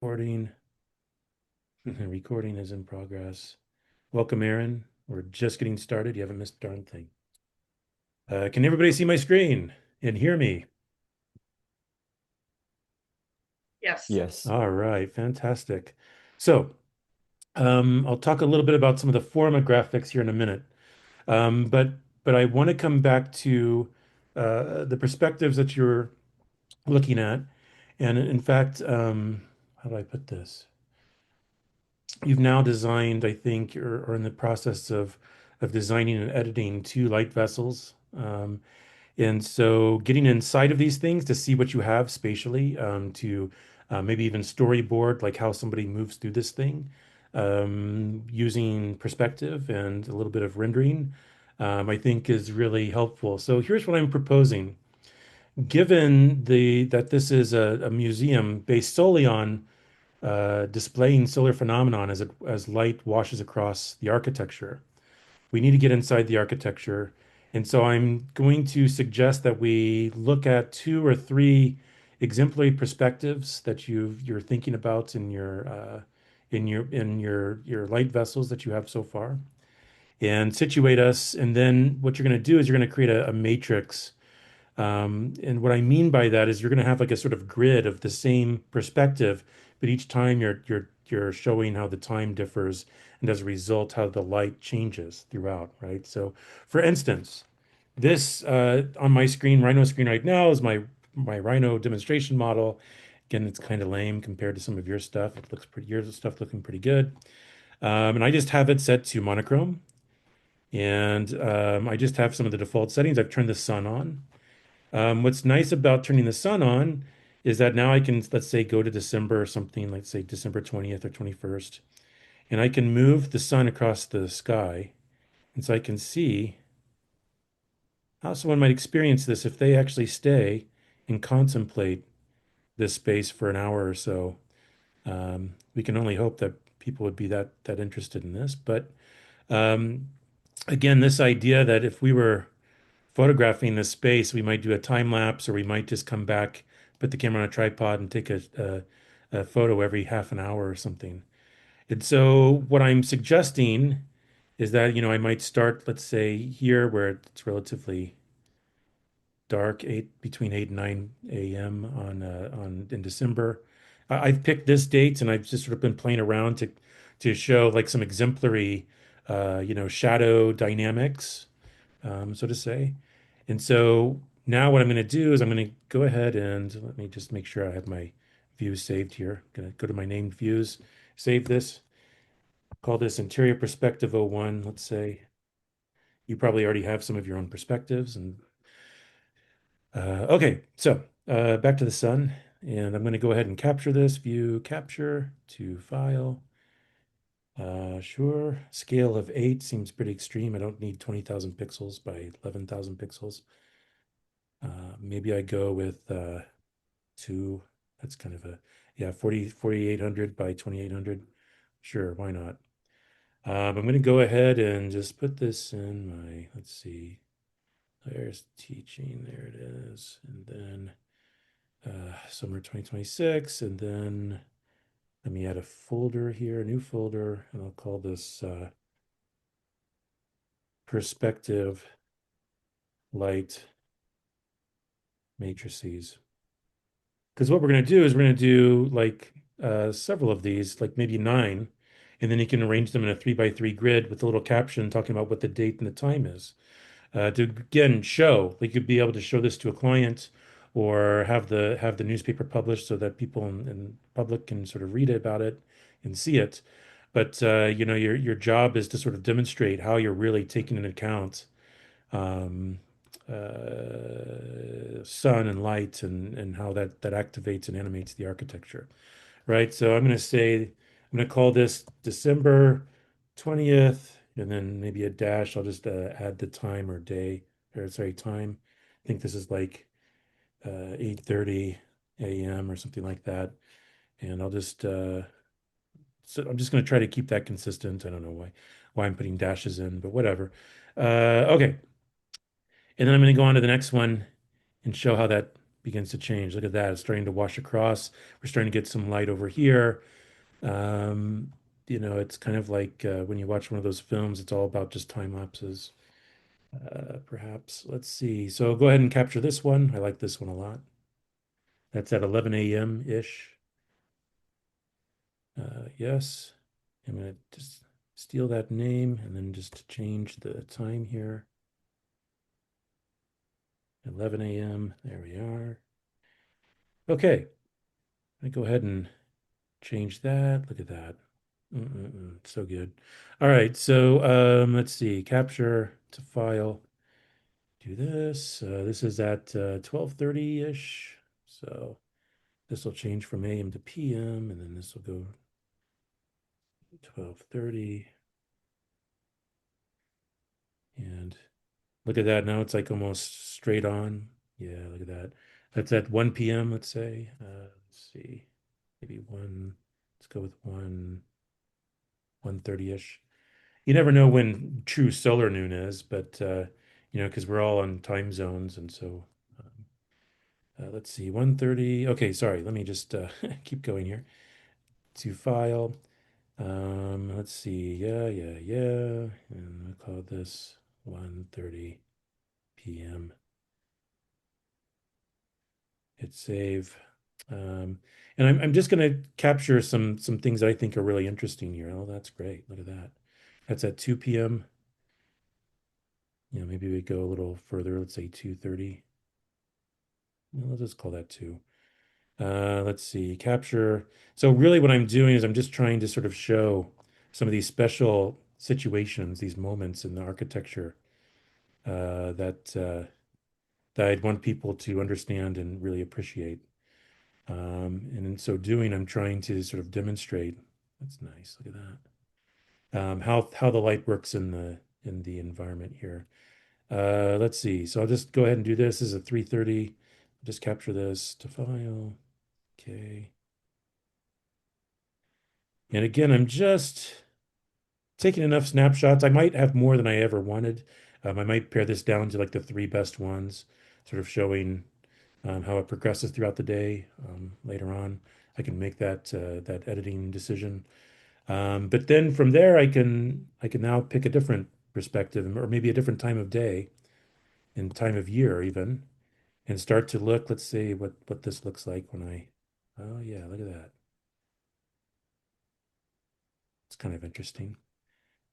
Recording. Recording is in progress. Welcome, Aaron. We're just getting started. You haven't missed a darn thing. Can everybody see my screen and hear me? Yes. Yes. All right, fantastic. So, I'll talk a little bit about some of the forma graphics here in a minute. Um, but but I want to come back to the perspectives that you're looking at. And in fact, how do I put this? You've now designed, I think, or in the process of designing and editing two light vessels. And so getting inside of these things to see what you have spatially, to maybe even storyboard like how somebody moves through this thing, using perspective and a little bit of rendering, I think is really helpful. So here's what I'm proposing. Given the that this is a museum based solely on displaying solar phenomenon as light washes across the architecture. We need to get inside the architecture. And so I'm going to suggest that we look at two or three exemplary perspectives that you're thinking about in your light vessels that you have so far, and situate us. And then what you're going to do is you're going to create a matrix, and what I mean by that is you're going to have like a sort of grid of the same perspective, but each time you're showing how the time differs, and as a result, how the light changes throughout, right? So, for instance, this on my screen, Rhino screen right now is my Rhino demonstration model. Again, it's kind of lame compared to some of your stuff. It looks pretty, your stuff looking pretty good. And I just have it set to monochrome, and I just have some of the default settings. I've turned the sun on. What's nice about turning the sun on is that now I can, let's say, go to December or something, let's say December 20th or 21st, and I can move the sun across the sky. And so I can see how someone might experience this if they actually stay and contemplate this space for an hour or so. We can only hope that people would be that interested in this. But um, again, this idea that if we were photographing this space, we might do a time lapse, or we might just come back, put the camera on a tripod, and take a photo every half an hour or something. And so, what I'm suggesting is that, I might start, let's say, here where it's relatively dark, between 8 and 9 a.m. on in December. I've picked this date, and I've just sort of been playing around to show like some exemplary, shadow dynamics, so to say. And so now what I'm going to do is I'm going to go ahead and let me just make sure I have my views saved here. I'm going to go to my named views, save this, call this interior perspective oh 01, let's say. You probably already have some of your own perspectives. And okay, so back to the sun. And I'm going to go ahead and capture this, view capture to file. Sure. Scale of 8 seems pretty extreme. I don't need 20,000 pixels by 11,000 pixels. Maybe I go with two. That's kind of a, yeah, 4,800 by 2,800. Sure, why not? I'm going to go ahead and just put this in my, let's see, there's teaching, there it is. And then summer 2026. And then let me add a folder here, a new folder, and I'll call this perspective light matrices. Because what we're going to do is we're going to do like several of these, like maybe 9, and then you can arrange them in a 3 by 3 grid with a little caption talking about what the date and the time is. To again show, like you'd be able to show this to a client, or have the newspaper published so that people in public can sort of read about it and see it. But your job is to sort of demonstrate how you're really taking into account um, sun and light, and how that activates and animates the architecture, right? So I'm going to say, I'm going to call this December 20th, and then maybe a dash. I'll just add the time or day, or sorry, time. I think this is like 8:30 a.m. or something like that. And I'll just so I'm just going to try to keep that consistent. I don't know why I'm putting dashes in, but whatever. Okay. And then I'm going to go on to the next one and show how that begins to change. Look at that. It's starting to wash across. We're starting to get some light over here. Um, it's kind of like when you watch one of those films, it's all about just time lapses. Perhaps. Let's see. So go ahead and capture this one. I like this one a lot. That's at 11 a.m. ish. Yes. I'm going to just steal that name and then just change the time here. 11 a.m. There we are. Okay. I go ahead and change that. Look at that. So good. All right. So let's see. Capture to file. Do this. This is at 12:30-ish. So this will change from AM to PM, and then this will go 12:30. And look at that. Now it's like almost straight on. Yeah, look at that. That's at 1 p.m., let's say. Let's see. Maybe one. Let's go with 1:30-ish. You never know when true solar noon is, but because we're all on time zones, and so let's see, 1:30. Okay, sorry. Let me just keep going here to file. Let's see. Yeah. And I'll call this 1:30 p.m. Hit save. And I'm just going to capture some things that I think are really interesting here. Oh, that's great. Look at that. That's at 2 p.m. Maybe we go a little further. Let's say 2:30. Well, let's just call that 2. Let's see, capture. So really what I'm doing is I'm just trying to sort of show some of these special situations, these moments in the architecture that I'd want people to understand and really appreciate. And in so doing, I'm trying to sort of demonstrate. That's nice. Look at that. How the light works in the environment here. Let's see. So I'll just go ahead and do this. This is a 3:30. Just capture this to file. Okay. And again, I'm just taking enough snapshots. I might have more than I ever wanted. I might pare this down to like the 3 best ones, sort of showing how it progresses throughout the day. Later on, I can make that editing decision. But then from there, I can now pick a different perspective or maybe a different time of day and time of year even, and start to look. Let's see what this looks like when I. Oh yeah, look at that. It's kind of interesting.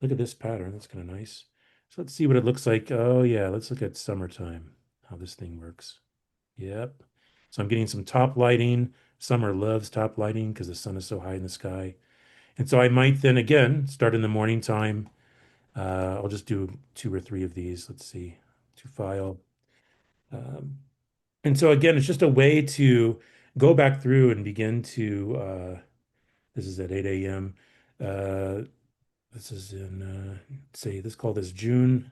Look at this pattern. That's kind of nice. So let's see what it looks like. Oh yeah, let's look at summertime, how this thing works. Yep. So I'm getting some top lighting. Summer loves top lighting because the sun is so high in the sky. And so I might then again start in the morning time. I'll just do 2 or 3 of these. Let's see, to file. Um, and so again, it's just a way to go back through and begin to, this is at 8 a.m. Uh, this is in, say, let's call this June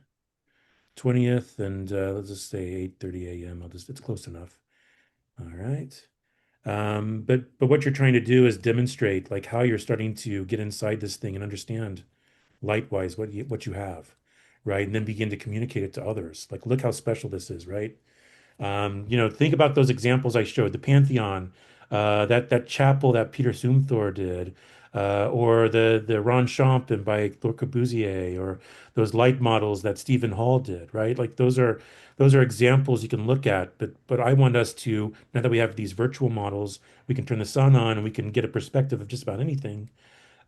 20th, and let's just say 8:30 a.m. It's close enough. All right. But what you're trying to do is demonstrate like how you're starting to get inside this thing and understand light-wise what you have, right? And then begin to communicate it to others. Like, look how special this is, right? Think about those examples I showed, the Pantheon, that chapel that Peter Zumthor did, or the Ronchamp and by Le Corbusier, or those light models that Stephen Hall did, right? Like those are examples you can look at. But I want us to, now that we have these virtual models, we can turn the sun on and we can get a perspective of just about anything.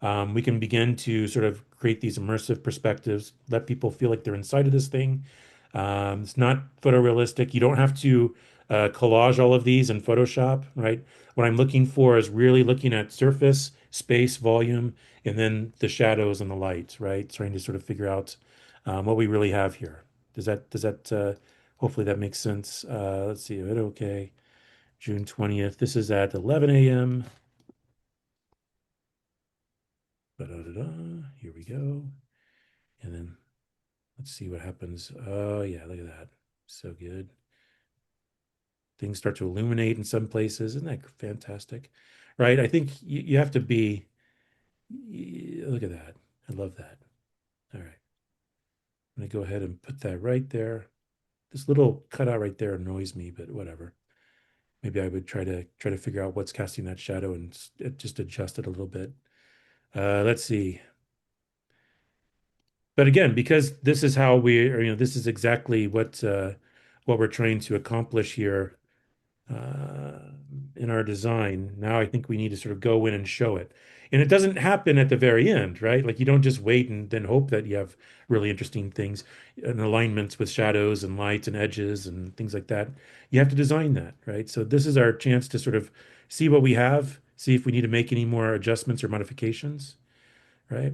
We can begin to sort of create these immersive perspectives, let people feel like they're inside of this thing. It's not photorealistic. You don't have to collage all of these in Photoshop, right? What I'm looking for is really looking at surface, space, volume, and then the shadows and the light, right? Trying to sort of figure out what we really have here. Hopefully that makes sense. Let's see, okay. June 20th. This is at 11 a.m. Here we go. And then let's see what happens. Oh, yeah, look at that. So good. Things start to illuminate in some places. Isn't that fantastic? Right? I think you have to be, look at that. I love that. All right. I'm going to go ahead and put that right there. This little cutout right there annoys me, but whatever. maybe I would try to figure out what's casting that shadow and just adjust it a little bit. Let's see. But again, because this is how we, or, this is exactly what we're trying to accomplish here uh, in our design. Now I think we need to sort of go in and show it. And it doesn't happen at the very end, right? Like you don't just wait and then hope that you have really interesting things and alignments with shadows and lights and edges and things like that. You have to design that, right? So this is our chance to sort of see what we have, see if we need to make any more adjustments or modifications, right?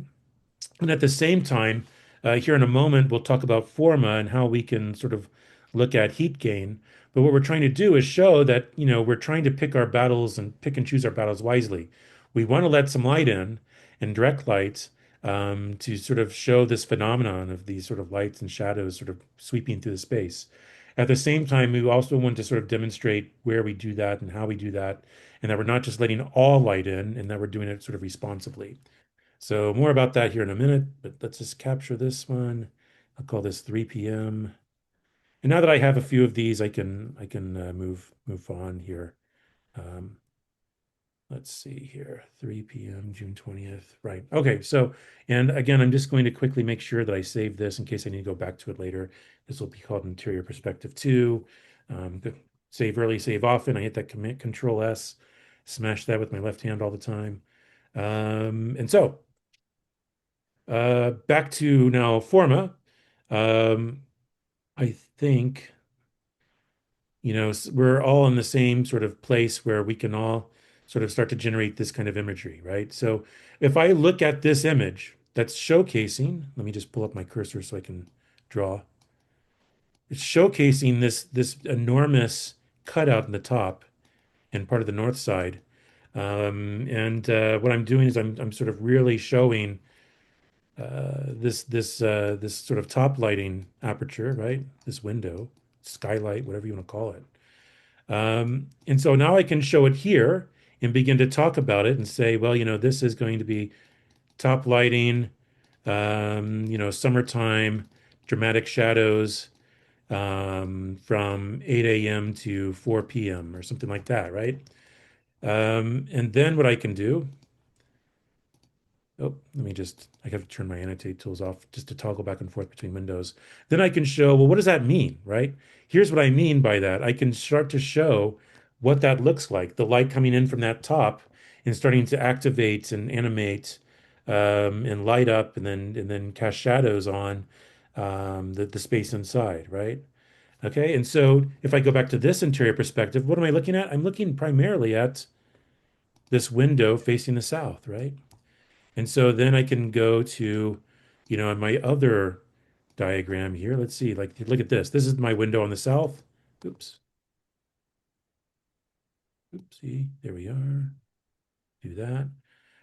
And at the same time, here in a moment, we'll talk about forma and how we can sort of look at heat gain. But what we're trying to do is show that, we're trying to pick our battles and pick and choose our battles wisely. We want to let some light in and direct light to sort of show this phenomenon of these sort of lights and shadows sort of sweeping through the space. At the same time, we also want to sort of demonstrate where we do that and how we do that, and that we're not just letting all light in and that we're doing it sort of responsibly. So more about that here in a minute, but let's just capture this one. I'll call this 3 p.m. And now that I have a few of these, I can move on here. Um, let's see here, 3 p.m. June 20th. Right. Okay. So, and again, I'm just going to quickly make sure that I save this in case I need to go back to it later. This will be called interior perspective 2. Save early, save often. I hit that command Control S, smash that with my left hand all the time. And so back to now Forma. Um, I think, we're all in the same sort of place where we can all sort of start to generate this kind of imagery, right? So if I look at this image that's showcasing, let me just pull up my cursor so I can draw. It's showcasing this enormous cutout in the top and part of the north side. And what I'm doing is I'm sort of really showing this sort of top lighting aperture, right? This window, skylight, whatever you want to call it. And so now I can show it here and begin to talk about it and say, well, this is going to be top lighting, summertime, dramatic shadows from 8 a.m. to 4 p.m. or something like that, right? And then what I can do. Oh, I have to turn my annotate tools off just to toggle back and forth between windows. Then I can show, well, what does that mean, right? Here's what I mean by that. I can start to show what that looks like, the light coming in from that top and starting to activate and animate and light up and then cast shadows on the space inside, right? Okay, and so if I go back to this interior perspective, what am I looking at? I'm looking primarily at this window facing the south, right? And so then I can go to, on my other diagram here. Let's see, like, look at this. This is my window on the south. Oops. Oopsie. There we are. Do that.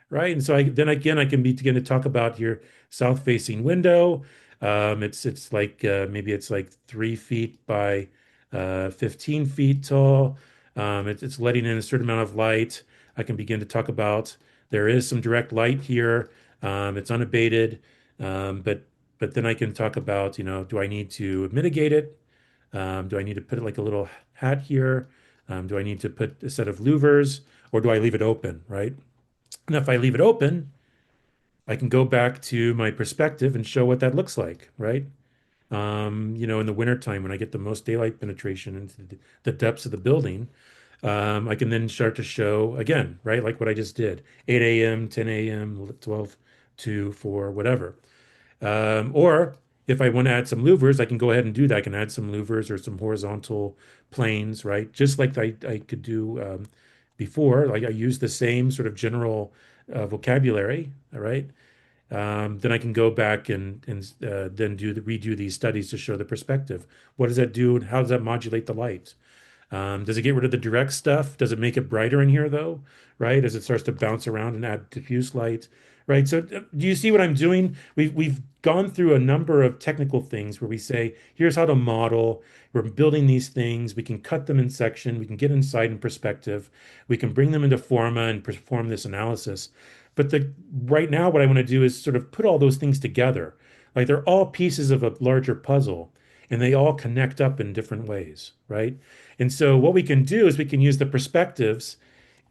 Right. And so then again, I can begin to talk about your south-facing window. It's like maybe it's like 3 feet by 15 feet tall. It's letting in a certain amount of light. I can begin to talk about there is some direct light here. It's unabated, but then I can talk about, do I need to mitigate it? Do I need to put it like a little hat here? Do I need to put a set of louvers, or do I leave it open, right? And if I leave it open, I can go back to my perspective and show what that looks like, right? In the wintertime when I get the most daylight penetration into the depths of the building, I can then start to show again, right? Like what I just did, 8 a.m., 10 a.m., 12, 2, 4, whatever. Or if I want to add some louvers, I can go ahead and do that. I can add some louvers or some horizontal planes, right? Just like I could do before. Like I use the same sort of general vocabulary, all right? Then I can go back and then redo these studies to show the perspective. What does that do? How does that modulate the light? Does it get rid of the direct stuff? Does it make it brighter in here though? Right? As it starts to bounce around and add diffuse light, right? So do you see what I'm doing? We've gone through a number of technical things where we say, here's how to model. We're building these things. We can cut them in section. We can get insight and perspective. We can bring them into Forma and perform this analysis. But right now, what I want to do is sort of put all those things together. Like they're all pieces of a larger puzzle, and they all connect up in different ways, right? And so what we can do is we can use the perspectives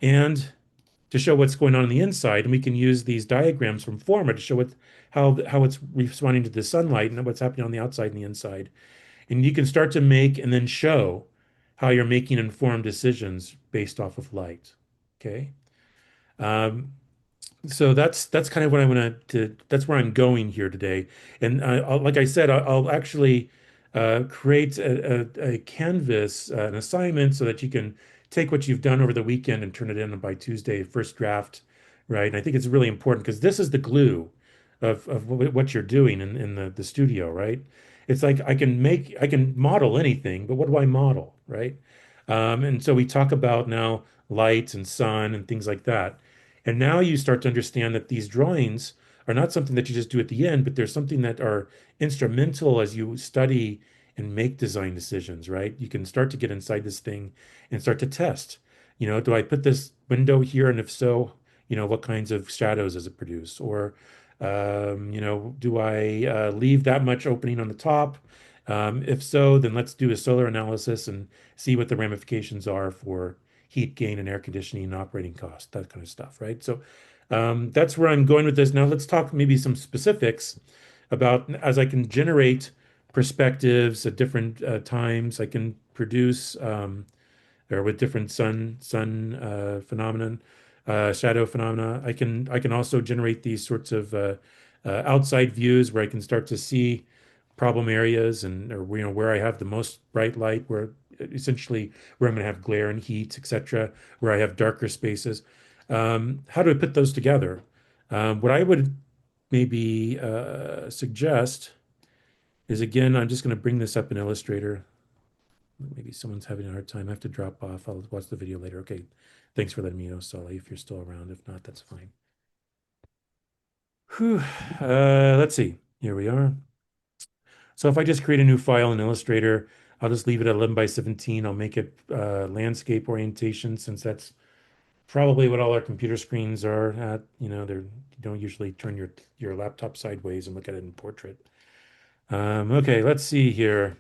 and to show what's going on the inside, and we can use these diagrams from Forma to show how it's responding to the sunlight and what's happening on the outside and the inside. And you can start to make and then show how you're making informed decisions based off of light. Okay. Um, so that's kind of what I want to that's where I'm going here today. And like I said, I'll actually create a canvas, an assignment so that you can take what you've done over the weekend and turn it in by Tuesday, first draft, right? And I think it's really important because this is the glue of what you're doing in the studio, right? It's like I can model anything, but what do I model, right? And so we talk about now light and sun and things like that. And now you start to understand that these drawings are not something that you just do at the end, but they're something that are instrumental as you study and make design decisions, right? You can start to get inside this thing and start to test. Do I put this window here? And if so, what kinds of shadows does it produce? Or, do I leave that much opening on the top? If so, then let's do a solar analysis and see what the ramifications are for heat gain and air conditioning and operating costs, that kind of stuff, right? So that's where I'm going with this. Now let's talk maybe some specifics about as I can generate perspectives at different times. I can produce or with different sun phenomenon, shadow phenomena. I can also generate these sorts of outside views where I can start to see problem areas and or where I have the most bright light, where essentially where I'm going to have glare and heat, etc., where I have darker spaces. How do I put those together? What I would maybe suggest is again, I'm just going to bring this up in Illustrator. Maybe someone's having a hard time. I have to drop off. I'll watch the video later. Okay. Thanks for letting me know, Sully, if you're still around. If not, that's fine. Whew. Let's see. Here we are. So if I just create a new file in Illustrator, I'll just leave it at 11 by 17. I'll make it landscape orientation since that's probably what all our computer screens are at. You don't usually turn your laptop sideways and look at it in portrait. Okay, let's see here.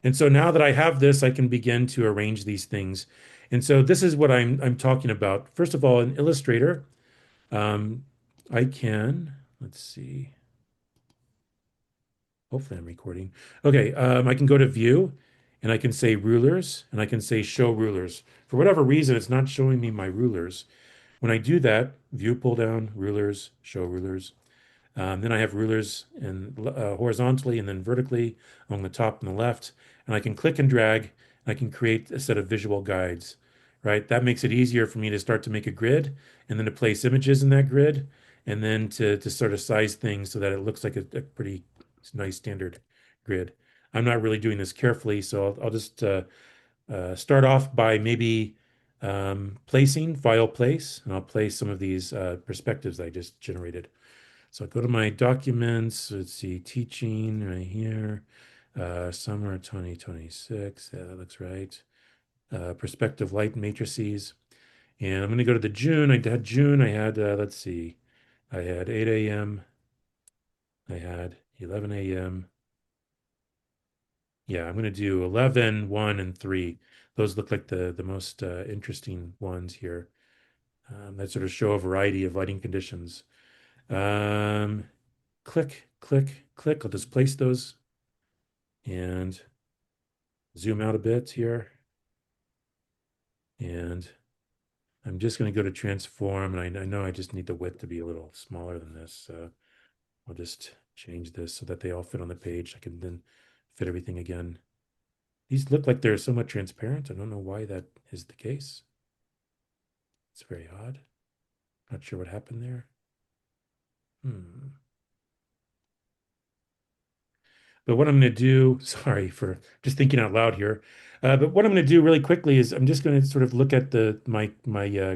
And so now that I have this, I can begin to arrange these things. And so this is what I'm talking about. First of all, in Illustrator, um, I can, let's see. Hopefully I'm recording. Okay, I can go to View and I can say Rulers and I can say Show Rulers. For whatever reason, it's not showing me my rulers. When I do that, View pull down, Rulers, Show Rulers. Then I have rulers horizontally and then vertically along the top and the left. And I can click and drag, and I can create a set of visual guides, right? That makes it easier for me to start to make a grid and then to place images in that grid and then to sort of size things so that it looks like a pretty nice standard grid. I'm not really doing this carefully, so I'll just start off by maybe placing, file place, and I'll place some of these perspectives I just generated. So I go to my documents, let's see, teaching right here, summer 2026, yeah, that looks right. Perspective light matrices. And I'm going to go to the June. I had, let's see, I had 8 a.m., I had 11 a.m. Yeah, I'm going to do 11, 1, and 3. Those look like the most interesting ones here that sort of show a variety of lighting conditions. Um, Click, click, click. I'll just place those and zoom out a bit here. And I'm just going to go to transform. And I know I just need the width to be a little smaller than this. So I'll just change this so that they all fit on the page. I can then fit everything again. These look like they're somewhat transparent. I don't know why that is the case. It's very odd. Not sure what happened there. But what I'm going to do, sorry for just thinking out loud here, but what I'm going to do really quickly is I'm just going to sort of look at my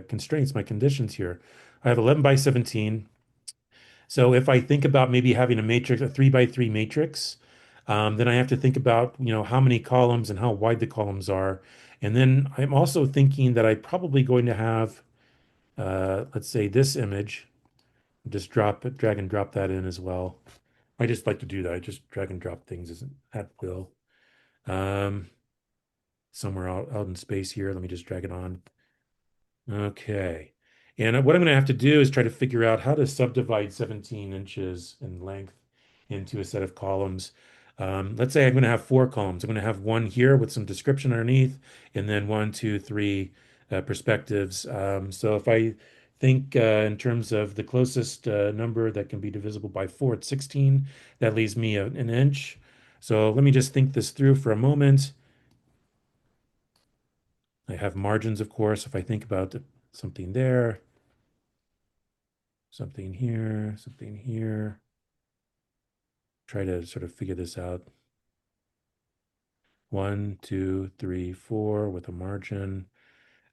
constraints, my conditions here. I have 11 by 17. So if I think about maybe having a matrix, a 3 by 3 matrix, then I have to think about, how many columns and how wide the columns are. And then I'm also thinking that I'm probably going to have, let's say this image, just drag and drop that in as well. I just like to do that. I just drag and drop things at will. Um, somewhere out in space here. Let me just drag it on. Okay. And what I'm going to have to do is try to figure out how to subdivide 17 inches in length into a set of columns. Let's say I'm going to have four columns. I'm going to have one here with some description underneath, and then one, two, three perspectives. So if I think in terms of the closest number that can be divisible by 4, it's 16. That leaves me an inch. So let me just think this through for a moment. I have margins, of course, if I think about something there. Something here, something here. Try to sort of figure this out. 1, 2, 3, 4 with a margin.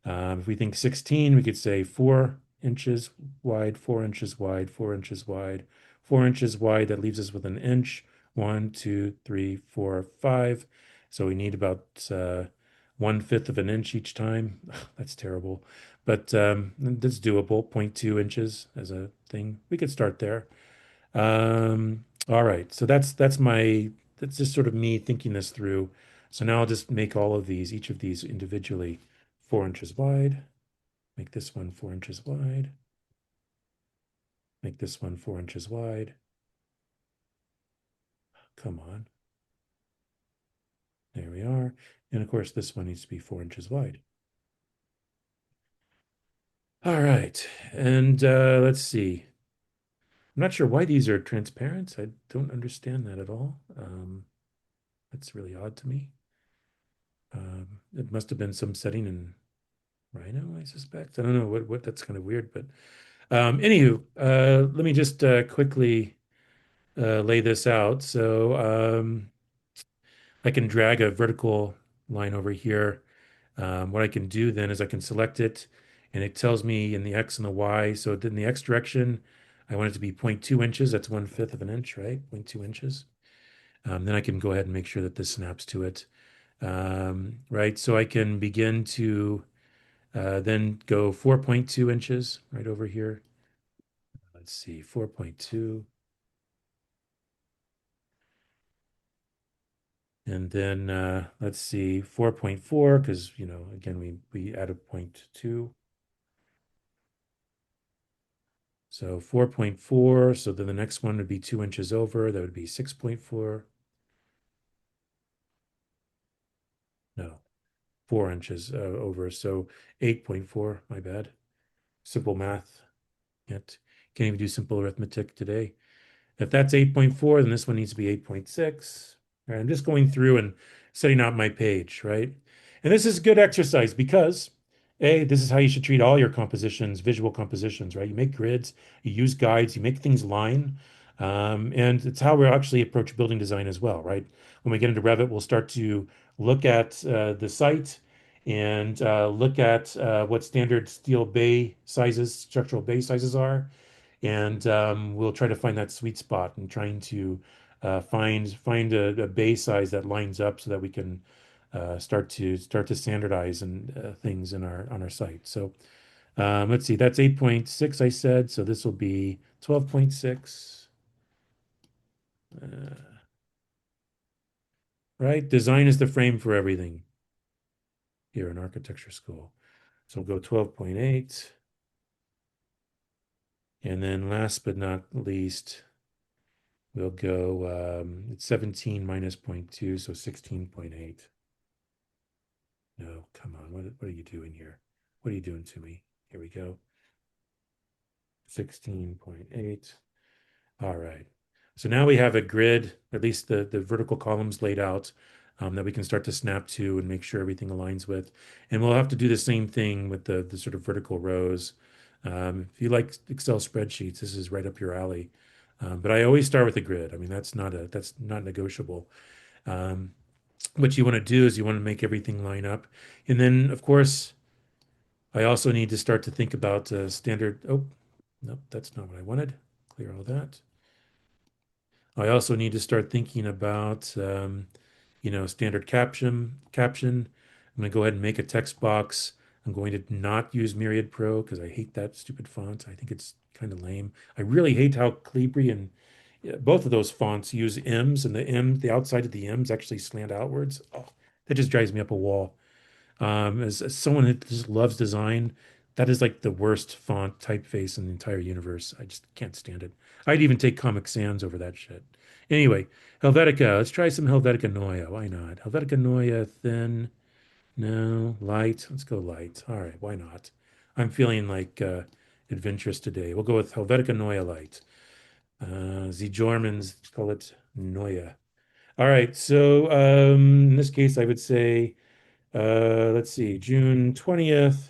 If we think 16, we could say 4 inches wide, 4 inches wide, 4 inches wide, 4 inches wide. That leaves us with an inch. 1, 2, 3, 4, 5. So we need about 1/5 of an inch each time. That's terrible, but that's doable. 0.2 inches as a thing. We could start there. All right. So that's just sort of me thinking this through. So now I'll just make all of these, each of these individually 4 inches wide. Make this one 4 inches wide. Make this one 4 inches wide. Come on. There we are. And of course, this one needs to be 4 inches wide. All right. And let's see. I'm not sure why these are transparent. I don't understand that at all. That's really odd to me. It must have been some setting in Rhino, I suspect. I don't know what that's kind of weird, but anywho, let me just quickly lay this out. So I can drag a vertical line over here. What I can do then is I can select it, and it tells me in the X and the Y. So in the X direction, I want it to be 0.2 inches. That's 1/5 of an inch, right? 0.2 inches. Then I can go ahead and make sure that this snaps to it. Right, so I can begin to then go 4.2 inches right over here. Let's see, 4.2. And then let's see, 4.4, because, again, we add a 0.2. So 4.4. So then the next one would be 2 inches over. That would be 6.4. No, 4 inches over. So 8.4, my bad. Simple math. Can't even do simple arithmetic today. If that's 8.4, then this one needs to be 8.6. All right, I'm just going through and setting out my page, right? And this is good exercise because, A, this is how you should treat all your compositions, visual compositions, right? You make grids, you use guides, you make things line. And it's how we actually approach building design as well, right? When we get into Revit, we'll start to look at the site and look at what standard steel bay sizes, structural bay sizes are, and we'll try to find that sweet spot and trying to find a bay size that lines up so that we can start to standardize and things in our on our site. So let's see, that's 8.6 I said, so this will be 12.6. Right? Design is the frame for everything here in architecture school. So we'll go 12.8. And then last but not least, we'll go, it's 17 minus 0.2, so 16.8. No, come on. What are you doing here? What are you doing to me? Here we go. 16.8. All right. So now we have a grid, at least the vertical columns laid out, that we can start to snap to and make sure everything aligns with. And we'll have to do the same thing with the sort of vertical rows. If you like Excel spreadsheets, this is right up your alley. But I always start with a grid. I mean, that's not negotiable. What you want to do is you want to make everything line up. And then, of course, I also need to start to think about standard. Oh, nope, that's not what I wanted. Clear all that. I also need to start thinking about, standard caption. I'm going to go ahead and make a text box. I'm going to not use Myriad Pro because I hate that stupid font. I think it's kind of lame. I really hate how Calibri and both of those fonts use M's, and the outside of the M's actually slant outwards. Oh, that just drives me up a wall. As someone who just loves design, that is like the worst font typeface in the entire universe. I just can't stand it. I'd even take Comic Sans over that shit. Anyway, Helvetica. Let's try some Helvetica Neue. Why not? Helvetica Neue thin. No, light. Let's go light. All right, why not? I'm feeling like adventurous today. We'll go with Helvetica Neue Light. The Germans call it Neue. All right, so in this case, I would say, let's see, June 20th.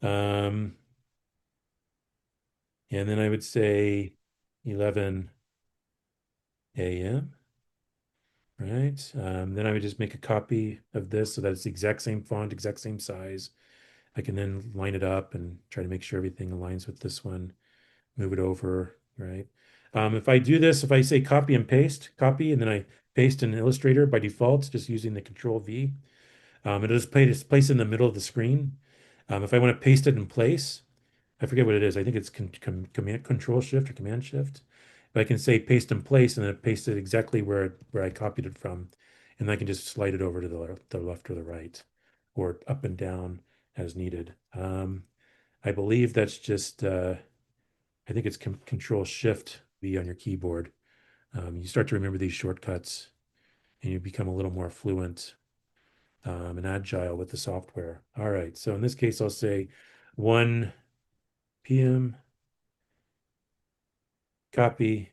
Um, and then I would say 11 a.m., right? Then I would just make a copy of this so that it's the exact same font, exact same size. I can then line it up and try to make sure everything aligns with this one, move it over, right? If I do this, if I say copy and paste, copy, and then I paste in Illustrator by default, just using the Control V, it'll just place in the middle of the screen. If I want to paste it in place, I forget what it is. I think it's Command Control Shift or Command Shift. But I can say paste in place, and then it pastes it exactly where I copied it from, and I can just slide it over to the left or the right, or up and down as needed. I believe that's just I think it's Control Shift V on your keyboard. You start to remember these shortcuts, and you become a little more fluent and agile with the software. All right, so in this case, I'll say 1 p.m. Copy,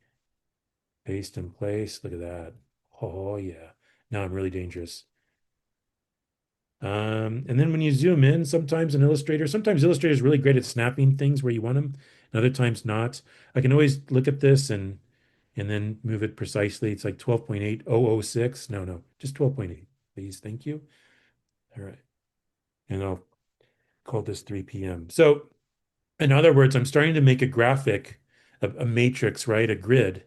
paste in place. Look at that. Oh yeah. Now I'm really dangerous. And then when you zoom in, sometimes Illustrator is really great at snapping things where you want them, and other times not. I can always look at this and then move it precisely. It's like 12.8006. No, no, just 12.8. Please, thank you. All right. And I'll call this 3 p.m. So in other words, I'm starting to make a graphic, a matrix, right? A grid,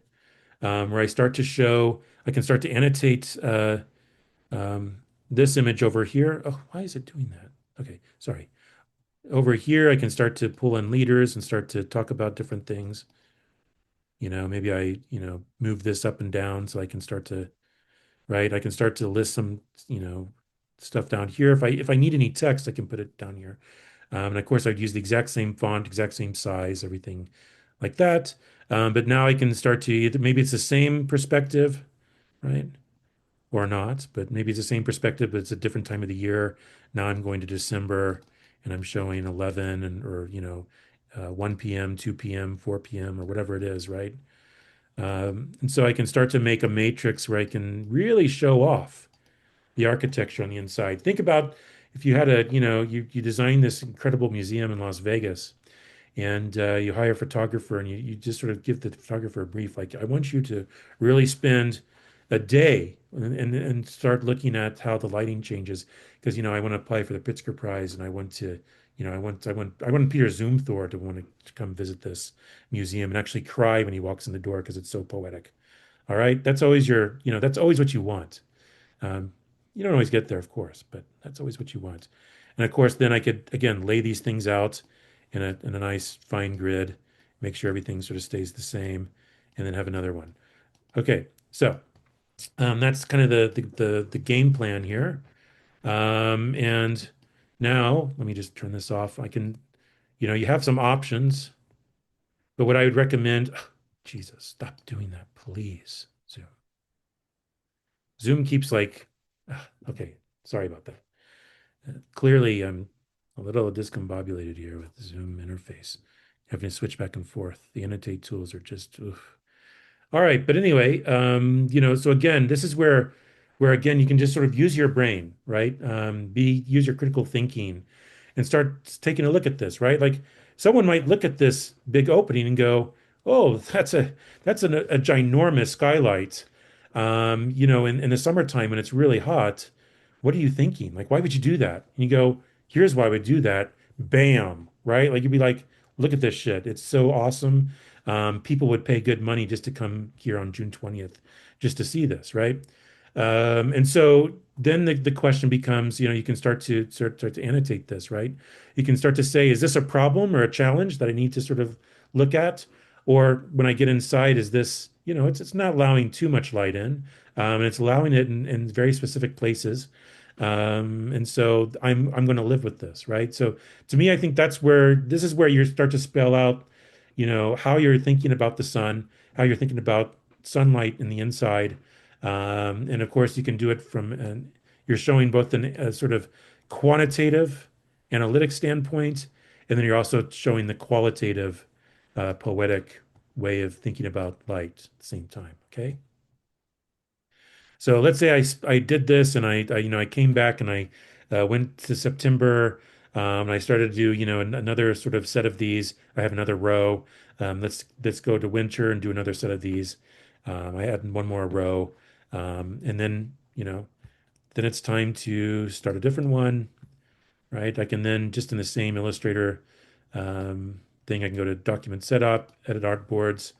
where I can start to annotate this image over here. Oh, why is it doing that? Okay, sorry. Over here, I can start to pull in leaders and start to talk about different things. Maybe move this up and down so I can start to, right? I can start to list some, stuff down here. If I need any text, I can put it down here. And of course, I'd use the exact same font, exact same size, everything like that. But now I can start to, maybe it's the same perspective, right? Or not, but maybe it's the same perspective, but it's a different time of the year. Now I'm going to December and I'm showing 11 or 1 p.m., 2 p.m., 4 p.m., or whatever it is, right? And so I can start to make a matrix where I can really show off the architecture on the inside. Think about if you had you designed this incredible museum in Las Vegas and you hire a photographer and you just sort of give the photographer a brief like I want you to really spend a day and start looking at how the lighting changes because I want to apply for the Pritzker Prize and I want to I want Peter Zumthor to want to come visit this museum and actually cry when he walks in the door because it's so poetic. All right, that's always what you want. um, you don't always get there, of course, but that's always what you want. And of course, then I could again lay these things out in a nice fine grid, make sure everything sort of stays the same, and then have another one. Okay, so that's kind of the game plan here. And now let me just turn this off. I can, you have some options, but what I would recommend, Jesus, stop doing that, please. Zoom keeps like, okay, sorry about that. Clearly, I'm a little discombobulated here with the Zoom interface, having to switch back and forth. The annotate tools are just, oof. All right, but anyway, so again, this is where again you can just sort of use your brain, right? Use your critical thinking, and start taking a look at this, right? Like someone might look at this big opening and go, "Oh, that's a ginormous skylight." In the summertime when it's really hot, what are you thinking? Like, why would you do that? And you go, "Here's why I would do that." Bam, right? Like you'd be like, "Look at this shit. It's so awesome." People would pay good money just to come here on June 20th just to see this, right? And so then the question becomes, you can start to annotate this, right? You can start to say, is this a problem or a challenge that I need to sort of look at? Or when I get inside, is this, it's not allowing too much light in, and it's allowing it in very specific places. And so I'm going to live with this, right? So to me, I think this is where you start to spell out, how you're thinking about the sun, how you're thinking about sunlight in the inside. And of course, you can do it you're showing both a sort of quantitative analytic standpoint, and then you're also showing the qualitative poetic way of thinking about light at the same time. Okay. So let's say I did this and I came back and I went to September and I started to do another sort of set of these. I have another row. Let's go to winter and do another set of these. I had one more row, and then then it's time to start a different one, right? I can then just in the same Illustrator thing, I can go to Document Setup, Edit Artboards.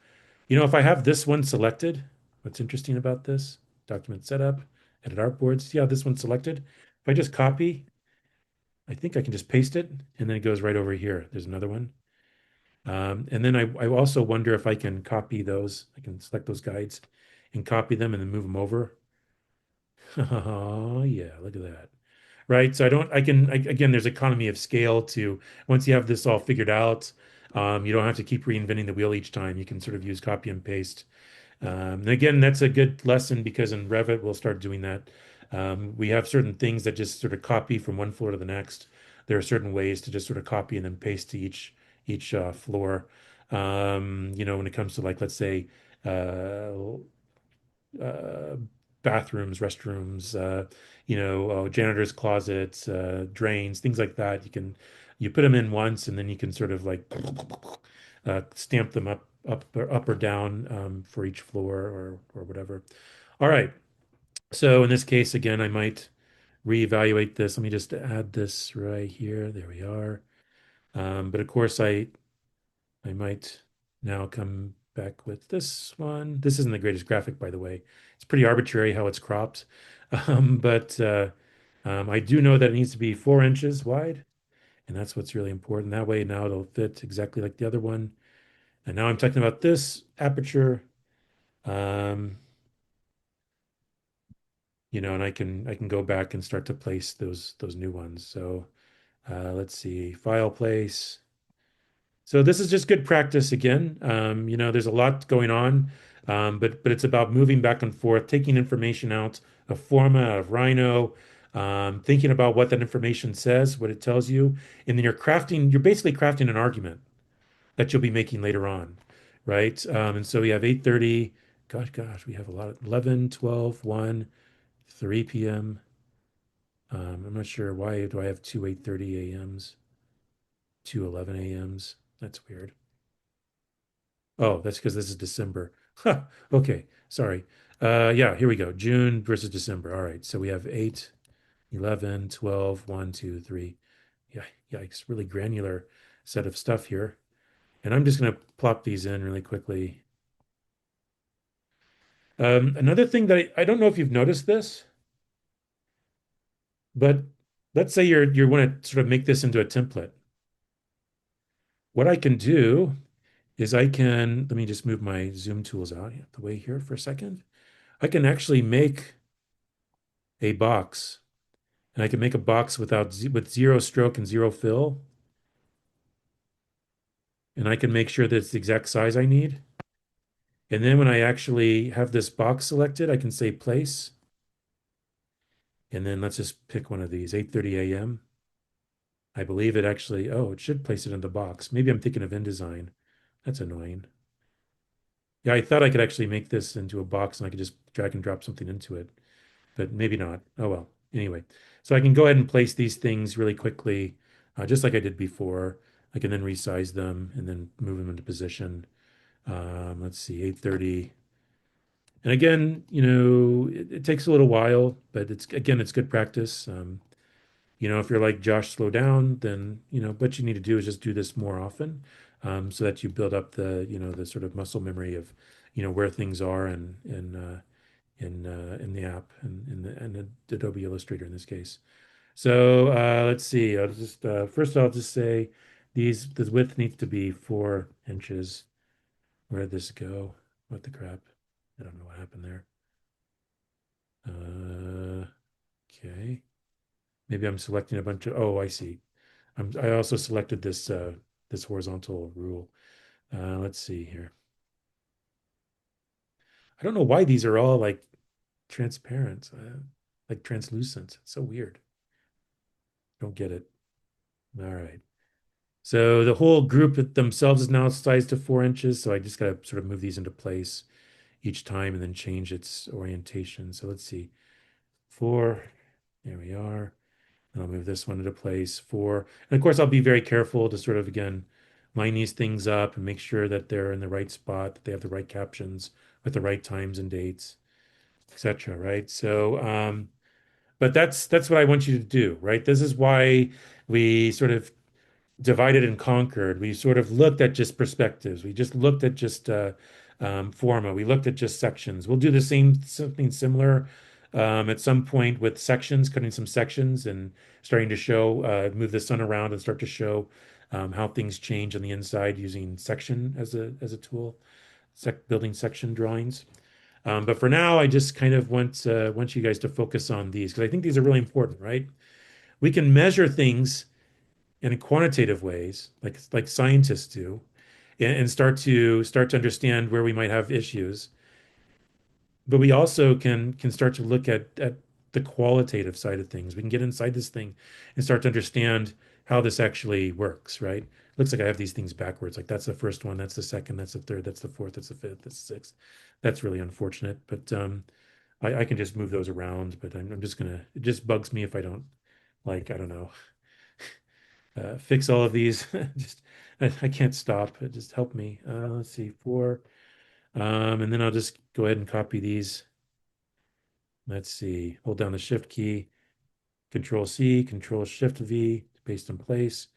If I have this one selected, what's interesting about this, document setup, edit artboards, see how this one's selected? If I just copy, I think I can just paste it and then it goes right over here. There's another one. And then I also wonder if I can copy those. I can select those guides and copy them and then move them over. Oh, yeah, look at that. Right. So again, there's economy of scale to once you have this all figured out, you don't have to keep reinventing the wheel each time. You can sort of use copy and paste. And again, that's a good lesson because in Revit, we'll start doing that. We have certain things that just sort of copy from one floor to the next. There are certain ways to just sort of copy and then paste to each floor. When it comes to like, let's say, uh, uh, bathrooms, restrooms, janitors' closets, drains, things like that. You put them in once, and then you can sort of like stamp them up or down for each floor or whatever. All right. So in this case, again, I might reevaluate this. Let me just add this right here. There we are. But of course, I might now come back with this one. This isn't the greatest graphic, by the way. It's pretty arbitrary how it's cropped. But I do know that it needs to be 4 inches wide, and that's what's really important. That way now it'll fit exactly like the other one. And now I'm talking about this aperture, um, and I can go back and start to place those new ones. So let's see, file place. So this is just good practice again. There's a lot going on, but it's about moving back and forth, taking information out of Forma, out of Rhino, thinking about what that information says, what it tells you, and then you're basically crafting an argument that you'll be making later on, right? And so we have 8:30. Gosh, we have a lot of 11, 12, 1, 3 p.m. I'm not sure why do I have two 8:30 a.m.s, two 11 a.m.s. That's weird. Oh, that's because this is December. Huh, okay, sorry. Yeah, here we go. June versus December. All right. So we have 8, 11, 12, 1, 2, 3. Yeah, yikes. Really granular set of stuff here. And I'm just going to plop these in really quickly. Another thing that I don't know if you've noticed this, but let's say you want to sort of make this into a template. What I can do is let me just move my zoom tools out the way here for a second. I can actually make a box and I can make a box with zero stroke and zero fill, and I can make sure that it's the exact size I need. And then when I actually have this box selected, I can say place, and then let's just pick one of these, 8:30 a.m. I believe it should place it in the box. Maybe I'm thinking of InDesign. That's annoying. Yeah, I thought I could actually make this into a box and I could just drag and drop something into it, but maybe not. Oh well. Anyway, so I can go ahead and place these things really quickly, just like I did before. I can then resize them and then move them into position. Let's see, 8:30. And again, it takes a little while, but it's good practice. If you're like Josh, slow down, then, what you need to do is just do this more often, so that you build up the sort of muscle memory of, where things are in the app and Adobe Illustrator in this case. So let's see. I'll just say the width needs to be 4 inches. Where'd this go? What the crap? I don't know what happened there. Okay. Maybe I'm selecting a bunch of, oh, I see. I also selected this horizontal rule. Let's see here. I don't know why these are all like transparent, like translucent. It's so weird. Don't get it. All right. So the whole group themselves is now sized to 4 inches. So I just got to sort of move these into place each time and then change its orientation. So let's see. 4, there we are. And I'll move this one into place. 4. And of course, I'll be very careful to sort of, again, line these things up and make sure that they're in the right spot, that they have the right captions with the right times and dates, etc. Right? So, but that's what I want you to do, right? This is why we sort of divided and conquered. We sort of looked at just perspectives. We just looked at just forma. We looked at just sections. We'll do the same, something similar at some point with sections, cutting some sections and starting to show, move the sun around and start to show how things change on the inside using section as a tool, building section drawings. But for now, I just kind of want you guys to focus on these because I think these are really important, right? We can measure things in quantitative ways, like scientists do, and start to understand where we might have issues. But we also can start to look at the qualitative side of things. We can get inside this thing and start to understand how this actually works, right? Looks like I have these things backwards. Like that's the first one, that's the second, that's the third, that's the fourth, that's the fifth, that's the sixth. That's really unfortunate, but I can just move those around. But I'm just gonna. It just bugs me if I don't like I don't know fix all of these. Just I can't stop. Just help me. Let's see, 4. And then I'll just go ahead and copy these. Let's see. Hold down the Shift key, Control C, Control Shift V to paste in place.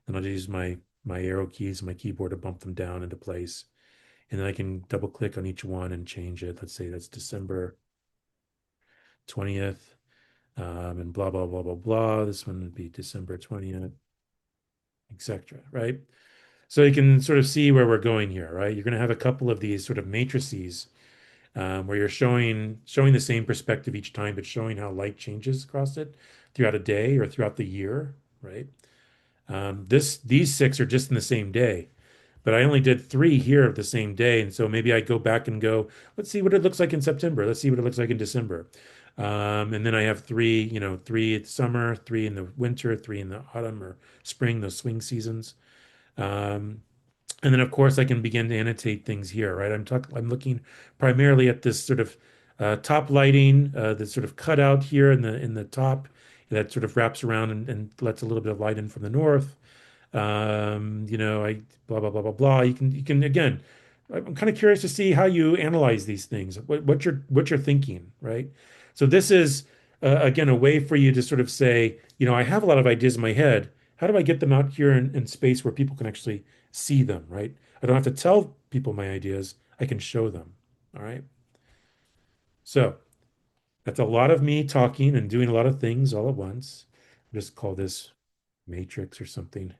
And I'll just use my arrow keys, my keyboard to bump them down into place. And then I can double click on each one and change it. Let's say that's December 20th, and blah blah blah blah blah. This one would be December 20th, etc. Right? So you can sort of see where we're going here, right? You're going to have a couple of these sort of matrices where you're showing the same perspective each time, but showing how light changes across it throughout a day or throughout the year, right? These 6 are just in the same day, but I only did 3 here of the same day, and so maybe I go back and go, let's see what it looks like in September. Let's see what it looks like in December. And then I have 3, 3 in summer, 3 in the winter, 3 in the autumn or spring, those swing seasons. Um, and then of course I can begin to annotate things here, right? I'm looking primarily at this sort of top lighting, that's sort of cut out here in the top that sort of wraps around and lets a little bit of light in from the north. I blah blah blah blah blah. You can again. I'm kind of curious to see how you analyze these things. What you're thinking, right? So this is again a way for you to sort of say, I have a lot of ideas in my head. How do I get them out here in space where people can actually see them, right? I don't have to tell people my ideas. I can show them. All right. So that's a lot of me talking and doing a lot of things all at once. Just call this matrix or something.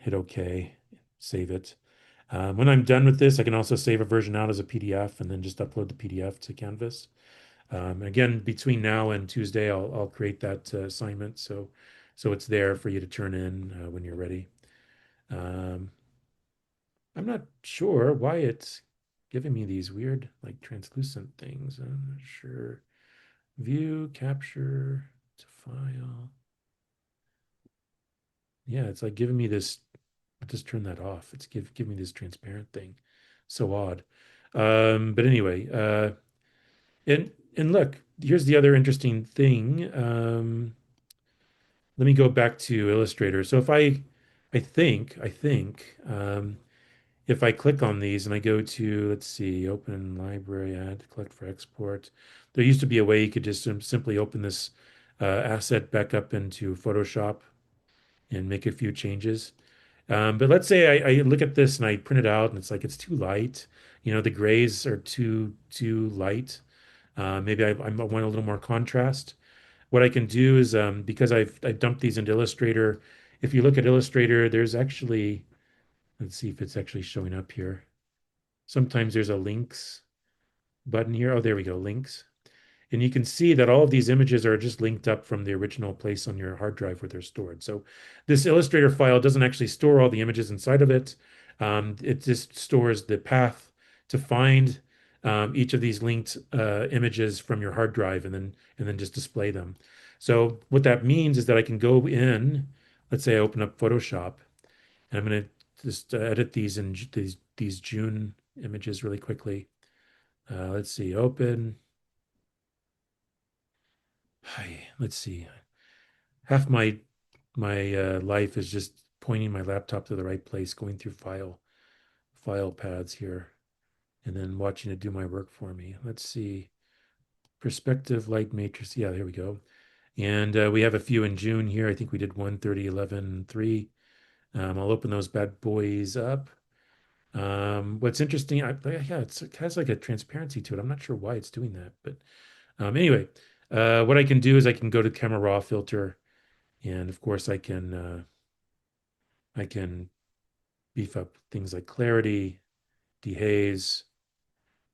Hit OK, save it. When I'm done with this, I can also save a version out as a PDF and then just upload the PDF to Canvas. Again, between now and Tuesday, I'll create that assignment so it's there for you to turn in when you're ready. Um, I'm not sure why it's giving me these weird, like translucent things. I'm not sure. View, capture to file. Yeah, it's like giving me this. I'll just turn that off. It's give me this transparent thing. So odd. But anyway, and look, here's the other interesting thing. Let me go back to Illustrator. So if I think, if I click on these and I go to, let's see, open library, add, collect for export. There used to be a way you could just simply open this asset back up into Photoshop and make a few changes. But let's say I look at this and I print it out and it's like it's too light. The grays are too light. Maybe I want a little more contrast. What I can do is because I dumped these into Illustrator. If you look at Illustrator, there's actually, let's see if it's actually showing up here. Sometimes there's a links button here. Oh, there we go, links. And you can see that all of these images are just linked up from the original place on your hard drive where they're stored. So this Illustrator file doesn't actually store all the images inside of it. It just stores the path to find each of these linked images from your hard drive and then just display them. So what that means is that I can go in, let's say I open up Photoshop, and I'm going to just edit these in these June images really quickly. Let's see, open. Hi, let's see. Half my life is just pointing my laptop to the right place, going through file paths here, and then watching it do my work for me. Let's see. Perspective light matrix. Yeah, there we go. And we have a few in June here. I think we did 130, 11, 3. I'll open those bad boys up. What's interesting, yeah, it has like a transparency to it. I'm not sure why it's doing that, but anyway, what I can do is I can go to camera raw filter, and of course I can beef up things like clarity, dehaze,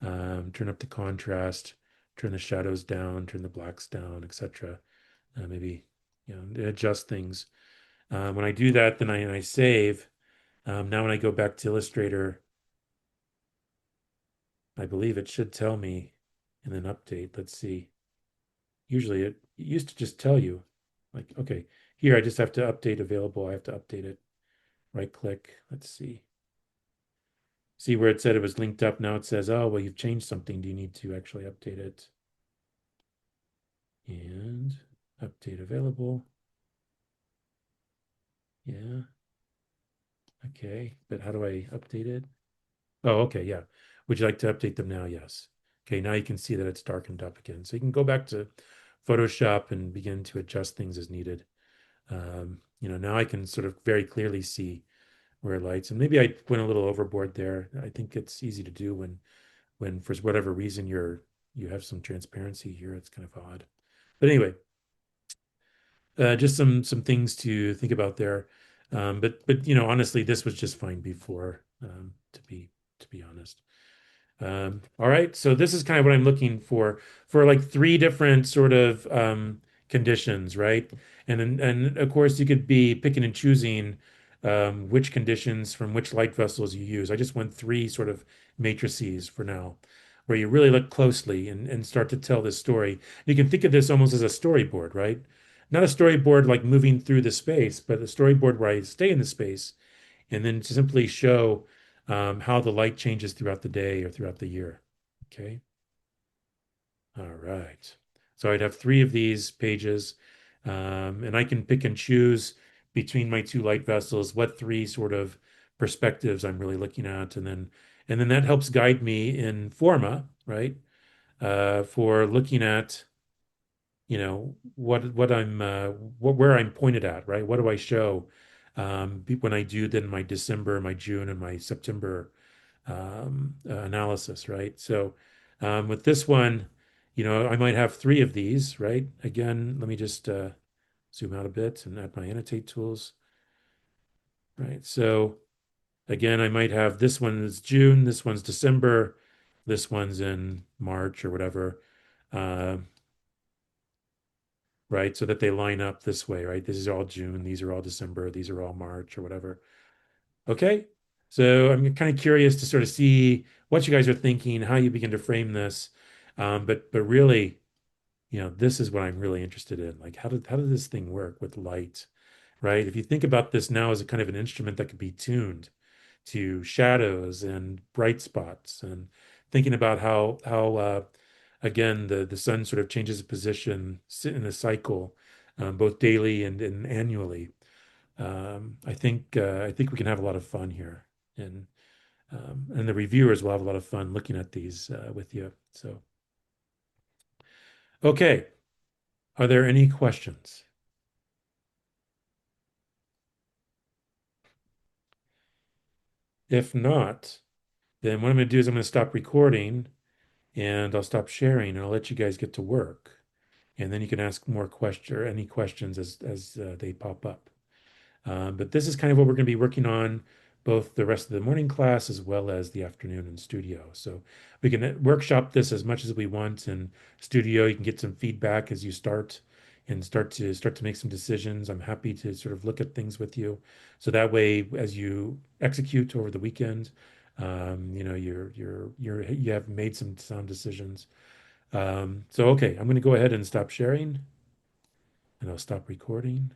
turn up the contrast, turn the shadows down, turn the blacks down, etc. Maybe adjust things. When I do that, then I save. Now when I go back to Illustrator, I believe it should tell me and then update. Let's see. Usually it used to just tell you, like, okay, here I just have to update available. I have to update it. Right click. Let's see. See where it said it was linked up. Now it says, oh, well, you've changed something. Do you need to actually update it? And update available. Yeah. Okay. But how do I update it? Oh, okay. Yeah. Would you like to update them now? Yes. Okay. Now you can see that it's darkened up again. So you can go back to Photoshop and begin to adjust things as needed. Now I can sort of very clearly see where it lights. And maybe I went a little overboard there. I think it's easy to do when for whatever reason you have some transparency here. It's kind of odd. But anyway, just some things to think about there. But honestly, this was just fine before, to be honest. All right, so this is kind of what I'm looking for like three different sort of conditions, right? And of course you could be picking and choosing which conditions from which light vessels you use. I just went three sort of matrices for now, where you really look closely and start to tell this story. You can think of this almost as a storyboard, right? Not a storyboard like moving through the space, but a storyboard where I stay in the space and then simply show how the light changes throughout the day or throughout the year. Okay. All right. So I'd have three of these pages, and I can pick and choose between my two light vessels what three sort of perspectives I'm really looking at, and then that helps guide me in Forma, right? For looking at what I'm where I'm pointed at, right? What do I show when I do then my December, my June, and my September analysis, right? So with this one, I might have three of these, right? Again, let me just zoom out a bit and add my annotate tools, right? So again, I might have this one is June, this one's December, this one's in March or whatever. Uh, right? So that they line up this way, right? This is all June, these are all December, these are all March or whatever. Okay. So I'm kind of curious to sort of see what you guys are thinking, how you begin to frame this. But really, this is what I'm really interested in. Like how did this thing work with light, right? If you think about this now as a kind of an instrument that could be tuned to shadows and bright spots, and thinking about how again the sun sort of changes its position in a cycle, both daily and annually. I think we can have a lot of fun here, and the reviewers will have a lot of fun looking at these with you. So, okay, are there any questions? If not, then what I'm going to do is I'm going to stop recording and I'll stop sharing and I'll let you guys get to work. And then you can ask more questions or any questions as they pop up. But this is kind of what we're going to be working on both the rest of the morning class as well as the afternoon in studio. So we can workshop this as much as we want in studio. You can get some feedback as you start and start to make some decisions. I'm happy to sort of look at things with you. So that way, as you execute over the weekend, you have made some sound decisions. So okay, I'm going to go ahead and stop sharing, and I'll stop recording.